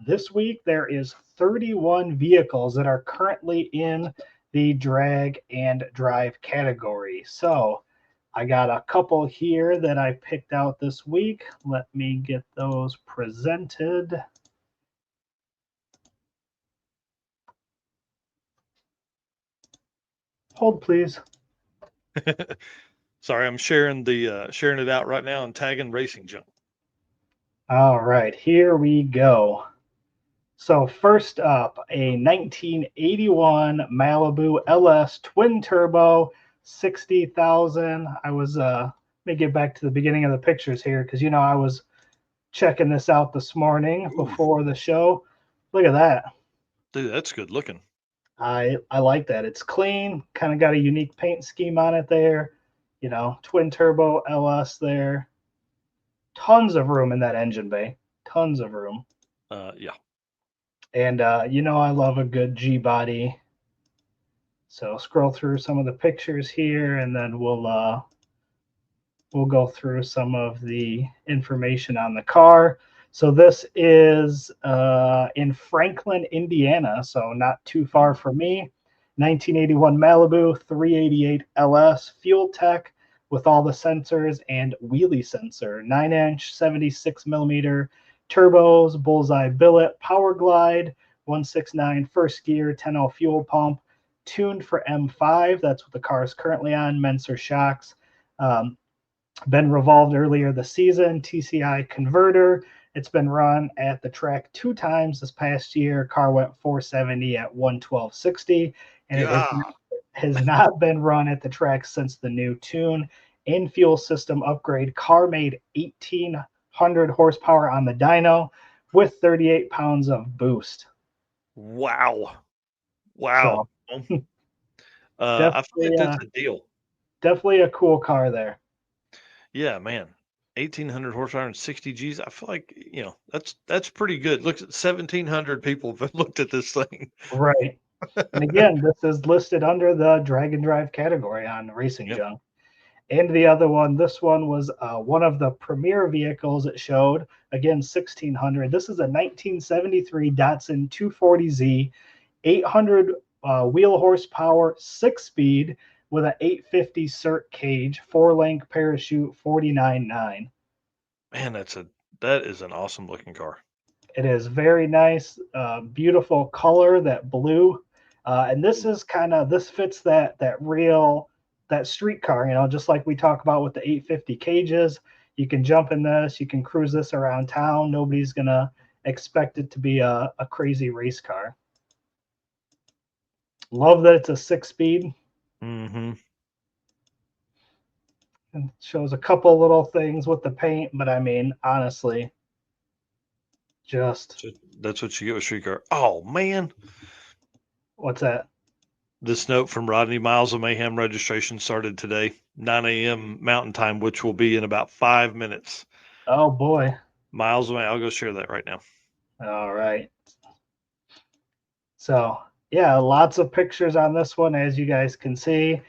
This week, there is 31 vehicles that are currently in the drag and drive category. So I got a couple here that I picked out this week. Let me get those presented. Hold, please. Sorry, I'm sharing it out right now and tagging Racing Junk. All right, here we go. So first up, a 1981 Malibu LS twin turbo, 60,000. I was let me get back to the beginning of the pictures here, because I was checking this out this morning before the show. Look at that. Dude, that's good looking. I like that. It's clean, kind of got a unique paint scheme on it there. Twin turbo LS there. Tons of room in that engine bay. Tons of room. Yeah. And I love a good G body. So scroll through some of the pictures here, and then we'll go through some of the information on the car. So this is in Franklin, Indiana, so not too far from me. 1981 Malibu 388 LS fuel tech with all the sensors and wheelie sensor. 9-inch, 76 millimeter turbos, bullseye billet, power glide, 169 first gear, 10.0 fuel pump, tuned for M5. That's what the car is currently on. Menser shocks. Been revolved earlier this season. TCI converter. It's been run at the track 2 times this past year. Car went 470 at 112.60, and it has not been run at the track since the new tune and fuel system upgrade. Car made 1,800 horsepower on the dyno with 38 pounds of boost. Wow. So, I feel like that's a deal. Definitely a cool car there. Yeah, man. 1,800 horsepower and 60 Gs. I feel like, that's pretty good. Look at 1,700 people have looked at this thing. Right. And again, this is listed under the drag and drive category on Racing Junk. And the other one, this one was one of the premier vehicles it showed. Again, 1,600. This is a 1973 Datsun 240Z, 800 wheel horsepower, 6-speed with an 850 cert cage, 4-link parachute, 49.9. Man, that is an awesome looking car. It is very nice, beautiful color, that blue, and this fits that street car, just like we talk about with the 850 cages. You can jump in this, you can cruise this around town. Nobody's gonna expect it to be a crazy race car. Love that it's a 6-speed. Mm-hmm. And shows a couple little things with the paint, but I mean, honestly, just That's what you get with street car. Oh man, what's that? this note from Rodney: Miles of Mayhem registration started today, 9 a.m. Mountain Time, which will be in about 5 minutes. Oh boy. Miles of Mayhem. I'll go share that right now. All right. So yeah, lots of pictures on this one, as you guys can see.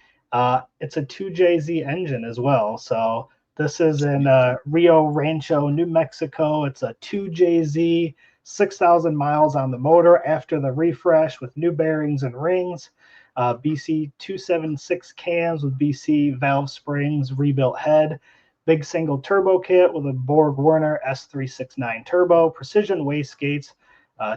It's a 2JZ engine as well. So this is in Rio Rancho, New Mexico. It's a 2JZ, 6,000 miles on the motor after the refresh with new bearings and rings. BC 276 cams with BC valve springs, rebuilt head. Big single turbo kit with a Borg Warner S369 turbo, precision wastegates,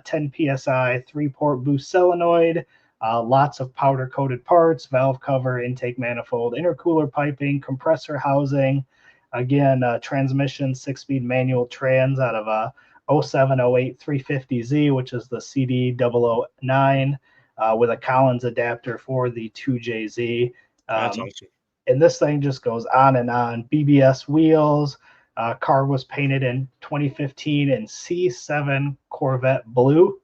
10 psi, 3-port boost solenoid, lots of powder coated parts, valve cover, intake manifold, intercooler piping, compressor housing. Again, transmission 6-speed manual trans out of a 0708 350Z, which is the CD 009, with a Collins adapter for the 2JZ. That's awesome. And this thing just goes on and on. BBS wheels. Car was painted in 2015 in C7 Corvette blue.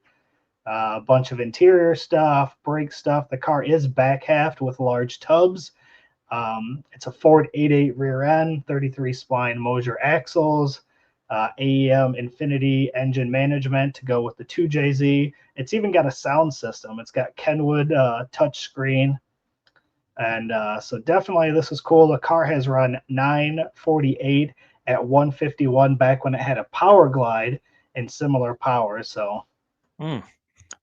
A bunch of interior stuff, brake stuff. The car is back halved with large tubs. It's a Ford 8.8 rear end, 33 spline Mosier axles, AEM Infinity engine management to go with the 2JZ. It's even got a sound system. It's got Kenwood touch screen. And so definitely this is cool. The car has run 948 at 151 back when it had a power glide and similar power. So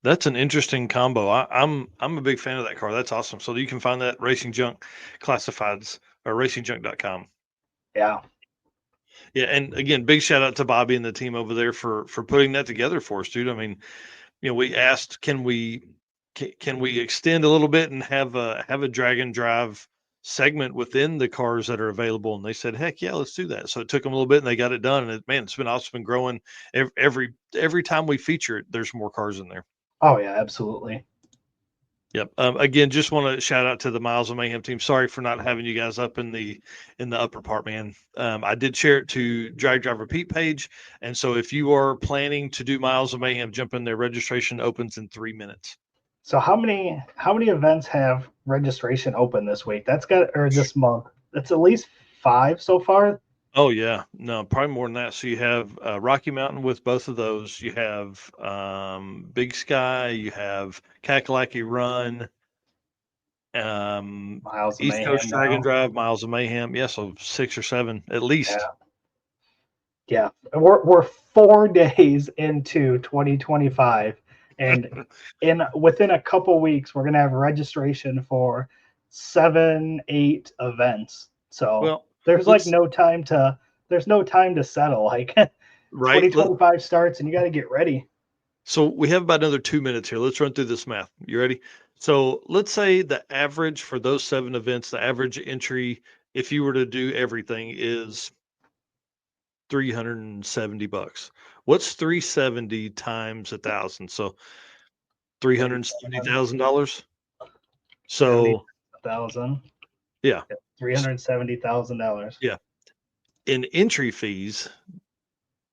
that's an interesting combo. I'm a big fan of that car. That's awesome. So you can find that Racing Junk Classifieds or racingjunk.com. Yeah. Yeah, and again, big shout out to Bobby and the team over there for putting that together for us, dude. I mean, we asked, can we extend a little bit and have a drag and drive segment within the cars that are available? And they said, heck yeah, let's do that. So it took them a little bit and they got it done. And it's been awesome and growing. Every time we feature it, there's more cars in there. Oh yeah, absolutely. Yep. Again, just want to shout out to the Miles of Mayhem team. Sorry for not having you guys up in the upper part, man. I did share it to Drag Driver Pete page, and so if you are planning to do Miles of Mayhem, jump in there. Registration opens in 3 minutes. So how many events have registration open this week? This month? That's at least 5 so far. Oh yeah, no, probably more than that. So you have Rocky Mountain with both of those. You have Big Sky. You have Kakalaki Run. Miles of East Mayhem Coast Drag and now. Drive, Miles of Mayhem. Yeah, so 6 or 7 at least. Yeah. We're 4 days into 2025, and within a couple weeks we're gonna have registration for 7-8 events. So there's no time to settle. Like right, 2025 starts and you got to get ready. So we have about another 2 minutes here. Let's run through this math. You ready? So let's say the average for those 7 events, the average entry, if you were to do everything, is $370. What's 370 times 1,000? So $370,000. So 1,000. yeah, $370,000. Yeah. In entry fees,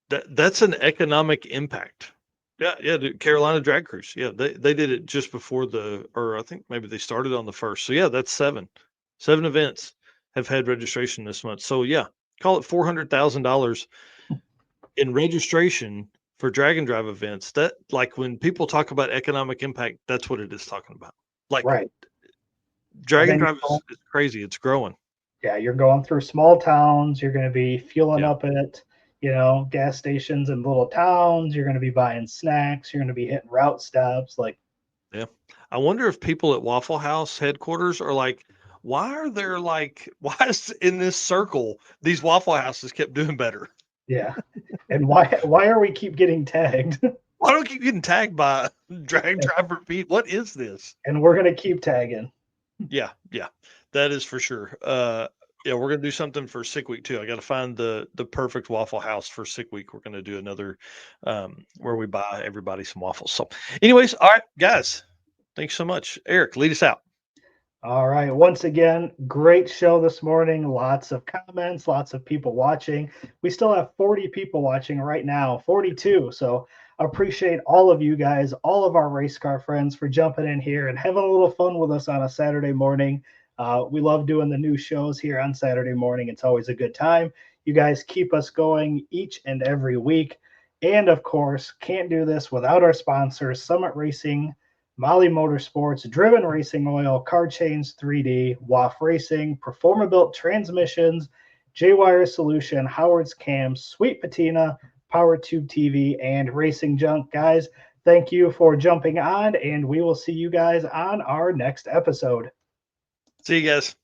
that's an economic impact. Yeah, the Carolina Drag Cruise. Yeah, they did it just before or I think maybe they started on the 1st. So yeah, that's 7 events have had registration this month. So yeah, call it $400,000 in registration for drag and drive events. That, like, when people talk about economic impact, that's what it is talking about. Like, right. Drag and drive is crazy. It's growing. Yeah, you're going through small towns. You're going to be fueling up at gas stations in little towns. You're going to be buying snacks. You're going to be hitting route stops. Yeah. I wonder if people at Waffle House headquarters are like, why is in this circle these Waffle Houses kept doing better? Yeah. And why are we keep getting tagged? Why don't we keep getting tagged by Drag Driver Pete? What is this? And we're going to keep tagging. Yeah. That is for sure. Yeah, we're gonna do something for Sick Week too. I got to find the perfect Waffle House for Sick Week. We're gonna do another where we buy everybody some waffles. So, anyways, all right, guys, thanks so much. Eric, lead us out. All right. Once again, great show this morning. Lots of comments, lots of people watching. We still have 40 people watching right now, 42. So appreciate all of you guys, all of our race car friends for jumping in here and having a little fun with us on a Saturday morning. We love doing the new shows here on Saturday morning. It's always a good time. You guys keep us going each and every week. And of course, can't do this without our sponsors, Summit Racing, Molly Motorsports, Driven Racing Oil, Car Chains 3D, WAF Racing, Performabuilt Transmissions, J-Wire Solution, Howard's Cams, Sweet Patina, Power Tube TV, and Racing Junk. Guys, thank you for jumping on, and we will see you guys on our next episode. See you guys.